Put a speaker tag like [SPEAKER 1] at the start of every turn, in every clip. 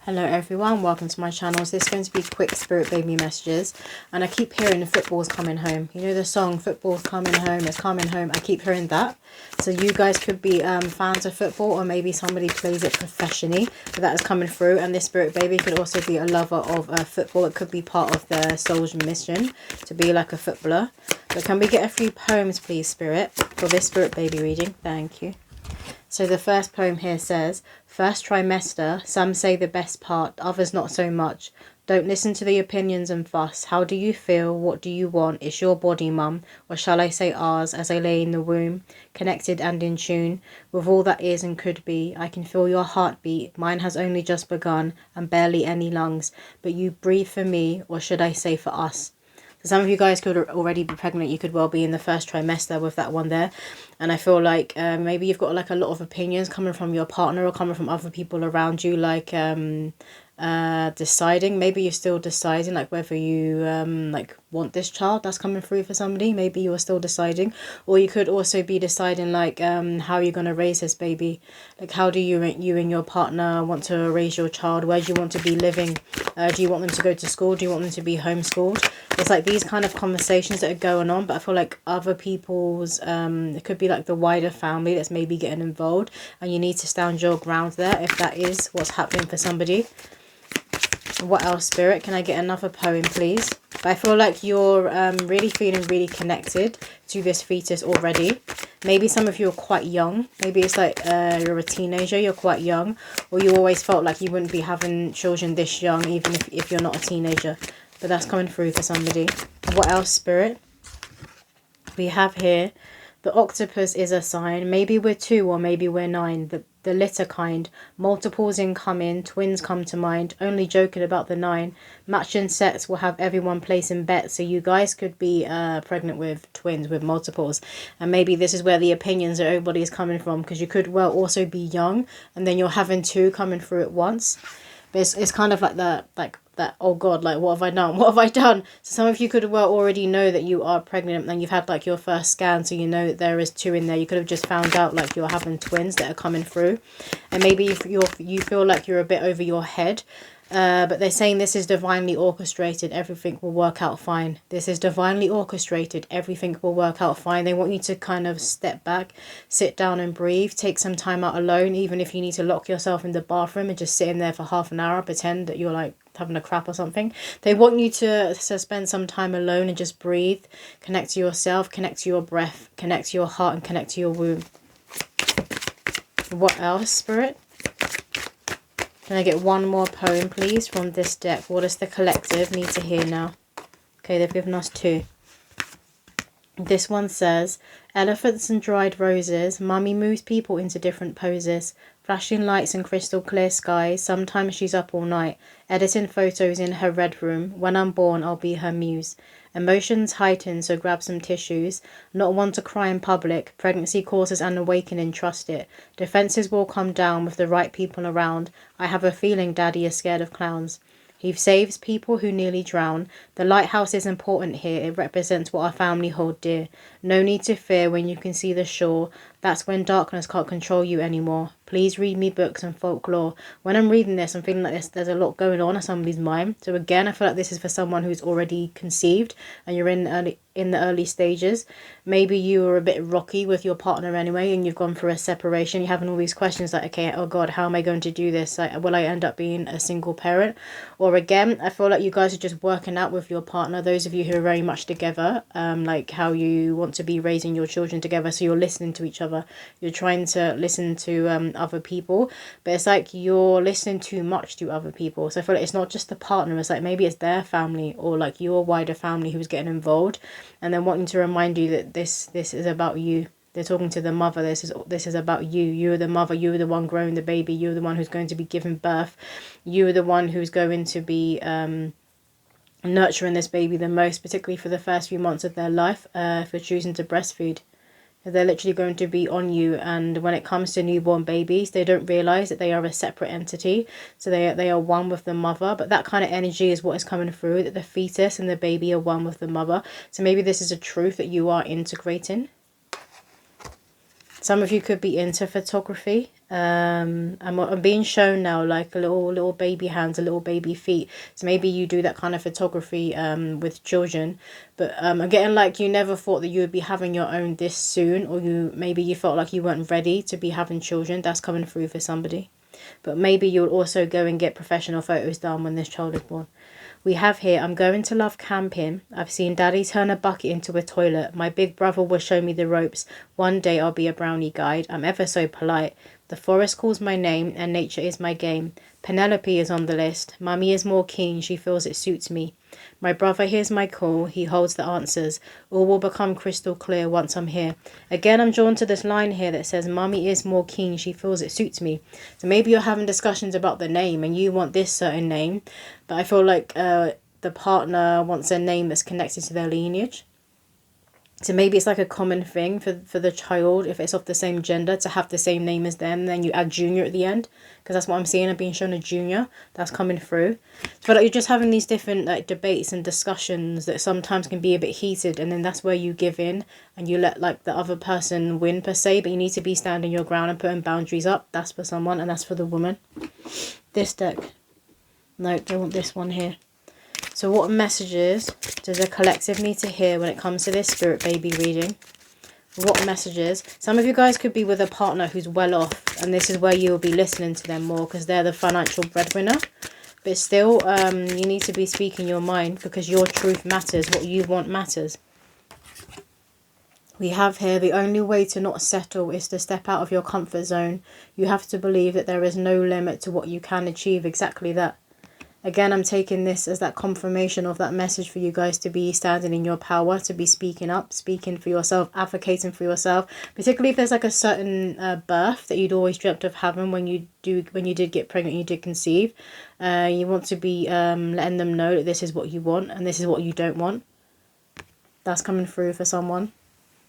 [SPEAKER 1] Hello everyone, welcome to my channel. So this is going to be quick spirit baby messages, and I keep hearing the football's coming home. You know the song football's coming home, it's coming home. I keep hearing that. So you guys could be fans of football, or maybe somebody plays it professionally, but that is coming through. And this spirit baby could also be a lover of football. It could be part of their soul's mission to be like a footballer. But can we get a few poems please, spirit, for this spirit baby reading? Thank you. So the first poem here says, first trimester, some say the best part, others not so much. Don't listen to the opinions and fuss. How do you feel? What do you want? It's your body, mum. Or shall I say ours, as I lay in the womb, connected and in tune with all that is and could be. I can feel your heartbeat. Mine has only just begun and barely any lungs. But you breathe for me, or should I say for us. Some of you guys could already be pregnant. You could well be in the first trimester with that one there. And I feel like maybe you've got like a lot of opinions coming from your partner or coming from other people around you, like deciding. Maybe you're still deciding like whether you like want this child. That's coming through for somebody. Maybe you are still deciding, or you could also be deciding like how you're going to raise this baby. Like how do you and your partner want to raise your child? Where do you want to be living? Do you want them to go to school? Do you want them to be homeschooled? It's like these kind of conversations that are going on, but I feel like other people's it could be like the wider family that's maybe getting involved, and you need to stand your ground there if that is what's happening for somebody. What else, spirit? Can I get another poem please? But I feel like you're really feeling really connected to this fetus already. Maybe some of you are quite young. Maybe it's like you're a teenager, you're quite young, or you always felt like you wouldn't be having children this young, even if you're not a teenager. But that's coming through for somebody. What else, spirit? We have here, the octopus is a sign. Maybe we're 2 or maybe we're 9. The litter kind. Multiples incoming. Twins come to mind. Only joking about the 9. Matching sets will have everyone placing bets. So you guys could be pregnant with twins, with multiples. And maybe this is where the opinions of everybody is coming from. Because you could well also be young. And then you're having 2 coming through at once. But it's kind of like that, oh god, like what have I done, what have I done? So some of you could well already know that you are pregnant, and you've had like your first scan, so you know that there is 2 in there. You could have just found out like you're having twins that are coming through, and maybe you feel like you're a bit over your head, but they're saying this is divinely orchestrated, everything will work out fine. This is divinely orchestrated, everything will work out fine. They want you to kind of step back, sit down and breathe, take some time out alone, even if you need to lock yourself in the bathroom and just sit in there for half an hour, pretend that you're like having a crap or something. They want you to spend some time alone and just breathe, connect to yourself, connect to your breath, connect to your heart, and connect to your womb. What else, spirit? Can I get one more poem please from this deck? What does the collective need to hear now? Okay, they've given us 2. This one says, elephants and dried roses. Mummy moves people into different poses. Flashing lights and crystal clear skies. Sometimes she's up all night, editing photos in her red room. When I'm born, I'll be her muse. Emotions heighten, so grab some tissues. Not one to cry in public. Pregnancy causes an awakening, trust it. Defenses will come down with the right people around. I have a feeling Daddy is scared of clowns. He saves people who nearly drown. The lighthouse is important here. It represents what our family hold dear. No need to fear when you can see the shore. That's when darkness can't control you anymore. Please read me books and folklore. When I'm reading this, I'm feeling like there's a lot going on in somebody's mind. So again, I feel like this is for someone who's already conceived and you're in the early stages. Maybe you were a bit rocky with your partner anyway, and you've gone through a separation. You're having all these questions like, okay, oh god, how am I going to do this? Like, will I end up being a single parent? Or again, I feel like you guys are just working out with your partner. Those of you who are very much together, like how you want to be raising your children together. So you're listening to each other. You're trying to listen to other people, but it's like you're listening too much to other people. So I feel like it's not just the partner, it's like maybe it's their family or like your wider family who's getting involved, and then wanting to remind you that this is about you. They're talking to the mother. This is about you. You're the mother. You're the one growing the baby. You're the one who's going to be giving birth. You're the one who's going to be nurturing this baby the most, particularly for the first few months of their life, if you're choosing to breastfeed. They're literally going to be on you. And when it comes to newborn babies, they don't realise that they are a separate entity. So they are one with the mother. But that kind of energy is what is coming through, that the fetus and the baby are one with the mother. So maybe this is a truth that you are integrating. Some of you could be into photography. I'm being shown now like a little baby hands, a little baby feet. So maybe you do that kind of photography with children. But I'm getting like you never thought that you would be having your own this soon, or maybe you felt like you weren't ready to be having children. That's coming through for somebody. But maybe you'll also go and get professional photos done when this child is born. We have here, I'm going to love camping. I've seen Daddy turn a bucket into a toilet. My big brother will show me the ropes. One day I'll be a brownie guide. I'm ever so polite. The forest calls my name and nature is my game. Penelope is on the list. Mummy is more keen. She feels it suits me. My brother hears my call. He holds the answers. All will become crystal clear once I'm here. Again, I'm drawn to this line here that says, Mummy is more keen. She feels it suits me. So maybe you're having discussions about the name and you want this certain name. But I feel like the partner wants a name that's connected to their lineage. So maybe it's like a common thing for the child, if it's of the same gender, to have the same name as them. Then you add junior at the end, because that's what I'm seeing. I'm being shown a junior. That's coming through. So like you're just having these different like debates and discussions that sometimes can be a bit heated, and then that's where you give in and you let like the other person win per se. But you need to be standing your ground and putting boundaries up. That's for someone, and that's for the woman. This deck. No, don't want this one here. So what messages does a collective need to hear when it comes to this spirit baby reading? What messages? Some of you guys could be with a partner who's well off, and this is where you'll be listening to them more because they're the financial breadwinner. But still, you need to be speaking your mind because your truth matters. What you want matters. We have here, the only way to not settle is to step out of your comfort zone. You have to believe that there is no limit to what you can achieve. Exactly that. Again, I'm taking this as that confirmation of that message for you guys to be standing in your power, to be speaking up, speaking for yourself, advocating for yourself. Particularly if there's like a certain birth that you'd always dreamt of having when you did get pregnant, you did conceive. You want to be letting them know that this is what you want and this is what you don't want. That's coming through for someone.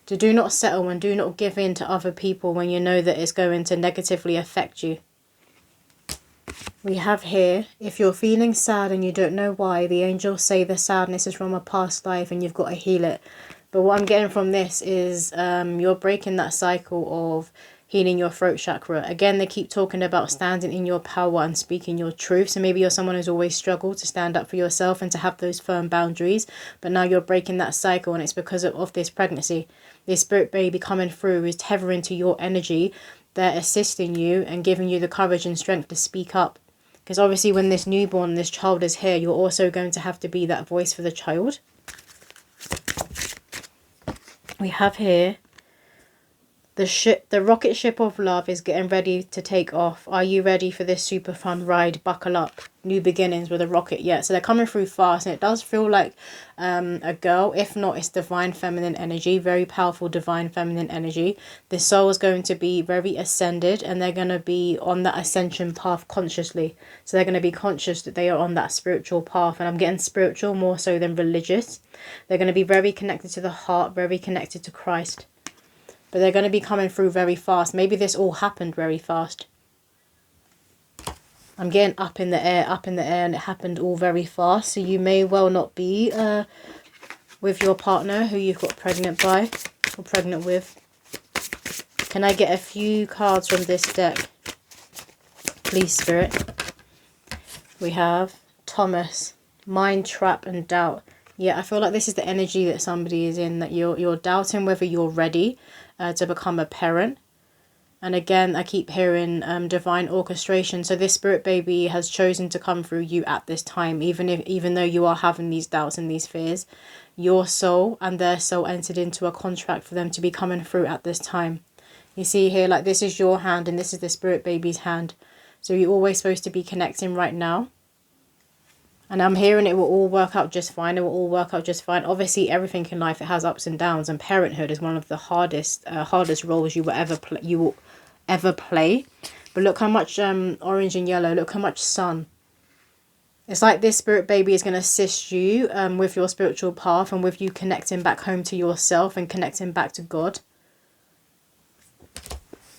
[SPEAKER 1] To do not settle and do not give in to other people when you know that it's going to negatively affect you. We have here, if you're feeling sad and you don't know why, the angels say the sadness is from a past life and you've got to heal it. But what I'm getting from this is you're breaking that cycle of healing your throat chakra. Again, they keep talking about standing in your power and speaking your truth. So maybe you're someone who's always struggled to stand up for yourself and to have those firm boundaries. But now you're breaking that cycle, and it's because of this pregnancy. This spirit baby coming through is tethering to your energy. They're assisting you and giving you the courage and strength to speak up. Because obviously when this newborn, this child is here, you're also going to have to be that voice for the child. We have here, the rocket ship of love is getting ready to take off. Are you ready for this super fun ride? Buckle up. New beginnings with a rocket. Yeah, so they're coming through fast, and it does feel like a girl. If not, it's divine feminine energy. Very powerful divine feminine energy. The soul is going to be very ascended, and they're going to be on that ascension path consciously. So they're going to be conscious that they are on that spiritual path, and I'm getting spiritual more so than religious. They're going to be very connected to the heart, very connected to Christ. But they're going to be coming through very fast. Maybe this all happened very fast. I'm getting up in the air, and it happened all very fast. So you may well not be with your partner who you've got pregnant by or pregnant with. Can I get a few cards from this deck? Please, Spirit. We have Thomas, mind trap and doubt. Yeah, I feel like this is the energy that somebody is in, that you're doubting whether you're ready to become a parent. And again, I keep hearing divine orchestration. So this spirit baby has chosen to come through you at this time, even though you are having these doubts and these fears. Your soul and their soul entered into a contract for them to be coming through at this time. You see here, like this is your hand and this is the spirit baby's hand. So you're always supposed to be connecting right now. And I'm hearing it will all work out just fine. It will all work out just fine. Obviously, everything in life, it has ups and downs. And parenthood is one of the hardest roles you will ever play. But look how much orange and yellow. Look how much sun. It's like this spirit baby is going to assist you with your spiritual path and with you connecting back home to yourself and connecting back to God.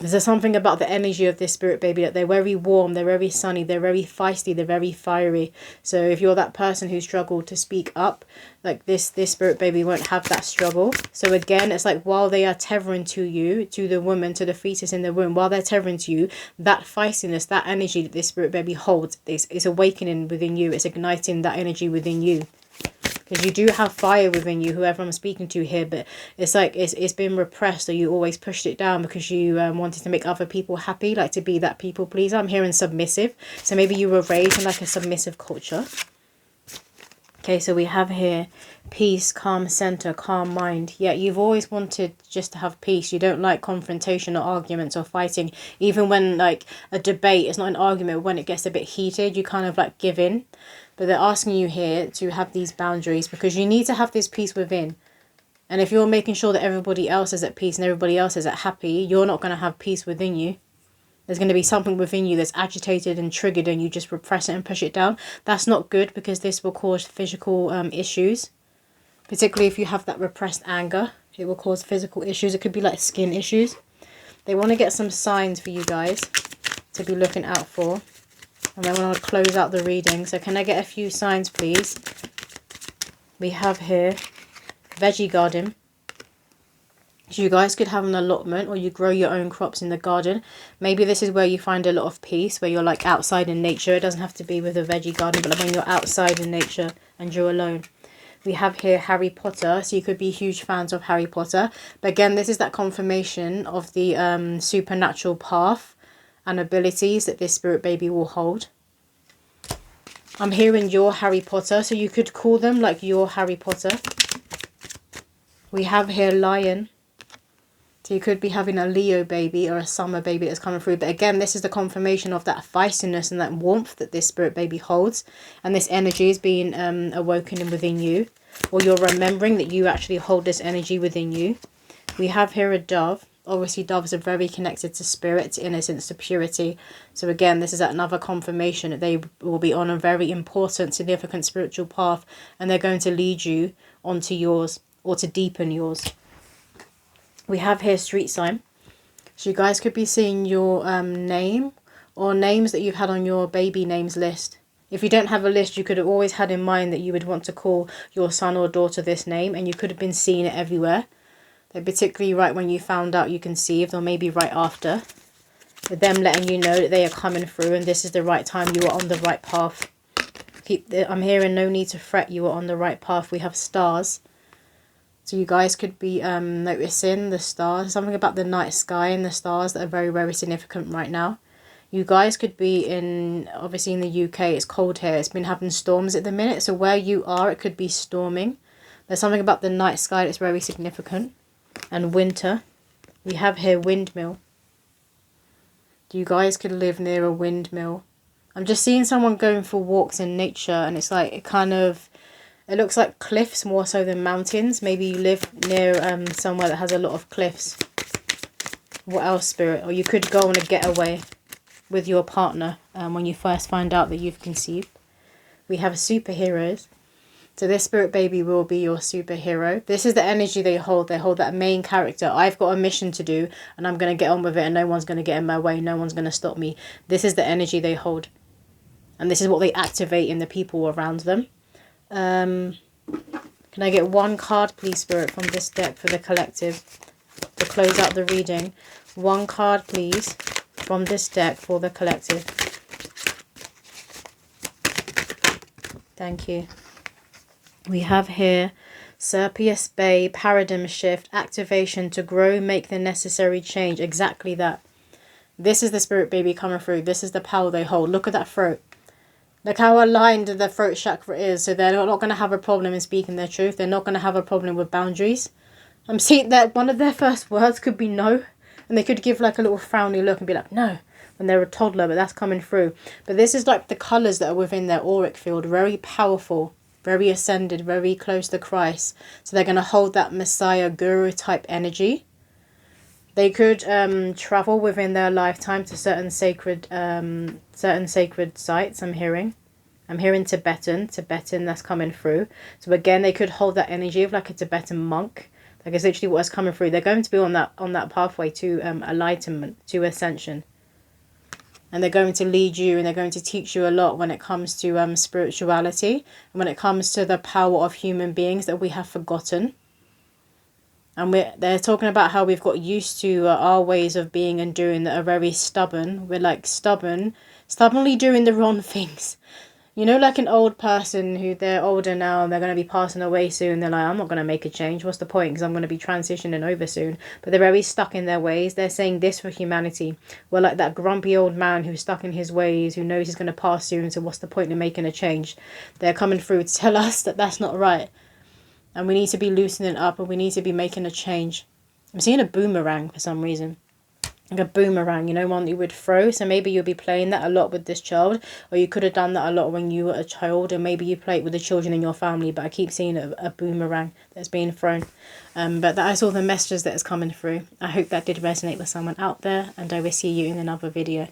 [SPEAKER 1] There's something about the energy of this spirit baby that they're very warm, they're very sunny, they're very feisty, they're very fiery. So if you're that person who struggled to speak up, like this spirit baby won't have that struggle. So again, it's like while they are tethering to you, to the woman, to the fetus in the womb, while they're tethering to you, that feistiness, that energy that this spirit baby holds is awakening within you. It's igniting that energy within you. Because you do have fire within you, whoever I'm speaking to here, but it's like it's been repressed, or you always pushed it down because you wanted to make other people happy, like to be that people pleaser. I'm hearing submissive. So maybe you were raised in like a submissive culture. Okay, so we have here peace, calm center, calm mind. Yeah, you've always wanted just to have peace. You don't like confrontation or arguments or fighting. Even when like a debate, it's not an argument, when it gets a bit heated, you kind of like give in. But they're asking you here to have these boundaries because you need to have this peace within. And if you're making sure that everybody else is at peace and everybody else is at happy, you're not going to have peace within you. There's going to be something within you that's agitated and triggered, and you just repress it and push it down. That's not good, because this will cause physical issues. Particularly if you have that repressed anger, it will cause physical issues. It could be like skin issues. They want to get some signs for you guys to be looking out for. And then when I close out the reading, so can I get a few signs, please? We have here veggie garden. So you guys could have an allotment, or you grow your own crops in the garden. Maybe this is where you find a lot of peace, where you're like outside in nature. It doesn't have to be with a veggie garden, but like when you're outside in nature and you're alone. We have here Harry Potter, so you could be huge fans of Harry Potter. But again, this is that confirmation of the supernatural path and abilities that this spirit baby will hold. I'm hearing your Harry Potter, so you could call them like your Harry Potter. We have here lion. So you could be having a Leo baby or a summer baby that's coming through. But again, this is the confirmation of that feistiness and that warmth that this spirit baby holds. And this energy is being awoken within you. Or you're remembering that you actually hold this energy within you. We have here a dove. Obviously, doves are very connected to spirit, to innocence, to purity. So again, this is another confirmation that they will be on a very important, significant spiritual path. And they're going to lead you onto yours, or to deepen yours. We have here street sign. So you guys could be seeing your name, or names that you've had on your baby names list. If you don't have a list, you could have always had in mind that you would want to call your son or daughter this name, and you could have been seeing it everywhere. Like particularly right when you found out you conceived, or maybe right after. With them letting you know that they are coming through and this is the right time, you are on the right path. I'm hearing no need to fret, you are on the right path. We have stars. So you guys could be noticing the stars. Something about the night sky and the stars that are very, very significant right now. You guys could be obviously in the UK, it's cold here. It's been having storms at the minute. So where you are, it could be storming. There's something about the night sky that's very significant. And winter. We have here windmill. You guys could live near a windmill. I'm just seeing someone going for walks in nature, and it's like it looks like cliffs more so than mountains. Maybe you live near somewhere that has a lot of cliffs. What else, spirit? Or you could go on a getaway with your partner when you first find out that you've conceived. We have superheroes. So this spirit baby will be your superhero. This is the energy they hold. They hold that main character. I've got a mission to do and I'm going to get on with it, and no one's going to get in my way. No one's going to stop me. This is the energy they hold. And this is what they activate in the people around them. Can I get one card, please, spirit, from this deck for the collective to close out the reading? One card, please, from this deck for the collective. Thank you. We have here Serpius Bay, paradigm shift, activation to grow, make the necessary change. Exactly that. This is the spirit baby coming through. This is the power they hold. Look at that throat. Look how aligned the throat chakra is. So they're not going to have a problem in speaking their truth. They're not going to have a problem with boundaries. I'm seeing that one of their first words could be no. And they could give like a little frowny look and be like, no, when they're a toddler, but that's coming through. But this is like the colours that are within their auric field. Very powerful. Very ascended, very close to Christ. So they're going to hold that Messiah guru type energy. They could travel within their lifetime to certain sacred sites. I'm hearing Tibetan, that's coming through. So again, they could hold that energy of like a Tibetan monk. Like, it's literally what's coming through. They're going to be on that pathway to enlightenment, to ascension. And they're going to lead you, and they're going to teach you a lot when it comes to spirituality, and when it comes to the power of human beings that we have forgotten. And they're talking about how we've got used to our ways of being and doing that are very stubborn. We're like stubbornly doing the wrong things. You know, like an old person who they're older now and they're going to be passing away soon. They're like, I'm not going to make a change. What's the point? Because I'm going to be transitioning over soon. But they're very stuck in their ways. They're saying this for humanity. We're like that grumpy old man who's stuck in his ways, who knows he's going to pass soon. So what's the point in making a change? They're coming through to tell us that that's not right. And we need to be loosening up, and we need to be making a change. I'm seeing a boomerang for some reason. Like a boomerang, you know, one that you would throw. So maybe you'll be playing that a lot with this child, or you could have done that a lot when you were a child, and maybe you play it with the children in your family. But I keep seeing a boomerang that's being thrown. But that is all the messages that is coming through. I hope that did resonate with someone out there, and I will see you in another video.